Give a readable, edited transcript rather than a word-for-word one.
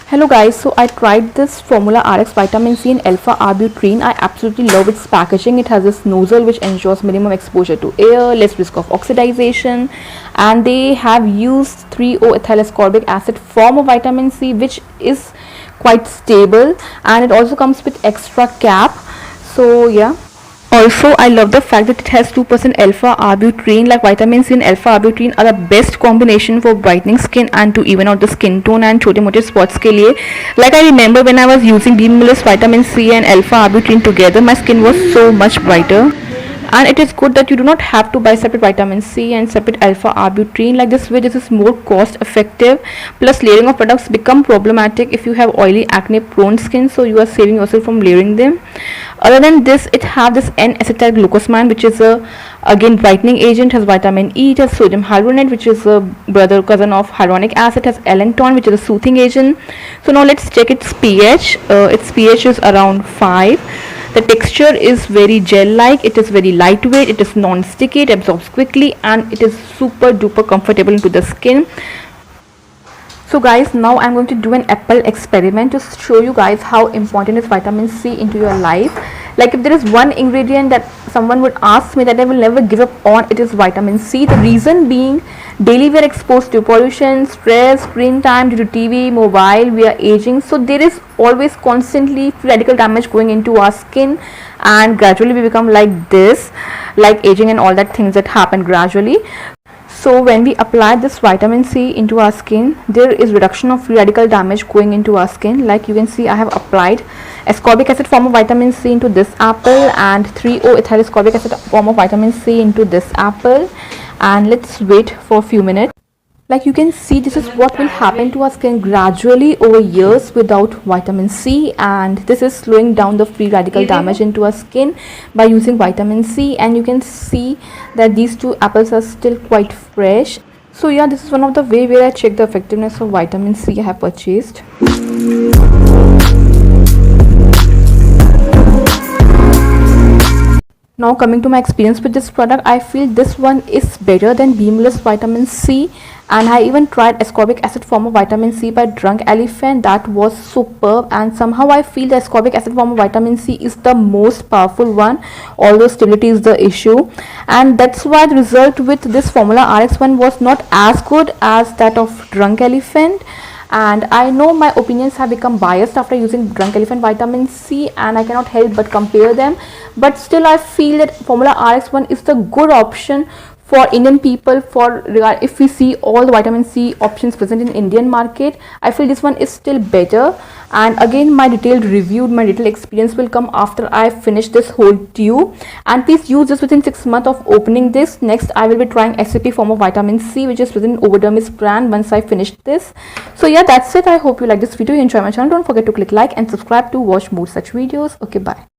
Hello guys, so I tried this Formula RX Vitamin C and Alpha Arbutin. I absolutely love its packaging. It has this nozzle which ensures minimum exposure to air, less risk of oxidization, and they have used 3-O-ethyl ascorbic acid form of vitamin C, which is quite stable, and it also comes with extra cap. So yeah. Also, I love the fact that it has 2% alpha arbutin. Like vitamin C and alpha arbutin are the best combination for brightening skin and to even out the skin tone and छोटे मोटे spots के लिए. Like I remember when I was using Beamless vitamin C and alpha arbutin together, my skin was so much brighter. And it is good that you do not have to buy separate vitamin C and separate alpha arbutin. Like this way, this is more cost effective. Plus, layering of products become problematic if you have oily, acne prone skin, so you are saving yourself from layering them. Other than this, it have this N-acetyl glucosamine, which is a again brightening agent. Has vitamin E. It has sodium hyaluronate, which is a brother cousin of hyaluronic acid. It has allantoin, which is a soothing agent. So now let's check its pH. Its pH is around 5. The texture is very gel-like. It is very lightweight. It is non-sticky. It absorbs quickly, and it is super duper comfortable into the skin. So guys, now I'm going to do an apple experiment to show you guys how important is vitamin C into your life. Like if there is one ingredient that someone would ask me that I will never give up on, it is vitamin C. The reason being, daily we are exposed to pollution, stress, screen time due to TV, mobile, we are aging. So there is always constantly free radical damage going into our skin, and gradually we become like this, like aging and all that things that happen gradually. So when we apply this vitamin C into our skin, there is reduction of free radical damage going into our skin. Like you can see, I have applied ascorbic acid form of vitamin C into this apple and 3-O-ethyl ascorbic acid form of vitamin C into this apple, and let's wait for a few minutes. Like you can see, this is what will happen to our skin gradually over years without vitamin C, and this is slowing down the free radical damage into our skin by using vitamin C. And you can see that these two apples are still quite fresh. So yeah, this is one of the way where I check the effectiveness of vitamin C I have purchased. Now coming to my experience with this product, I feel this one is better than Beamless vitamin C, and I even tried ascorbic acid form of vitamin C by Drunk Elephant. That was superb, and somehow I feel the ascorbic acid form of vitamin C is the most powerful one, although stability is the issue, and that's why the result with this Formula RX one was not as good as that of Drunk Elephant. And I know my opinions have become biased after using Drunk Elephant vitamin C, and I cannot help but compare them, but still I feel that Formula RX one is the good option for Indian people. For regard, if we see all the vitamin C options present in Indian market, I feel this one is still better. And again, my detailed review, my detailed experience will come after I finish this whole tube, and please use this within 6 months of opening this. Next I will be trying SAP form of vitamin C, which is present in Overdermis brand, once I finish this. So yeah, that's it. I hope you like this video, you enjoy my channel. Don't forget to click like and subscribe to watch more such videos. Okay, bye.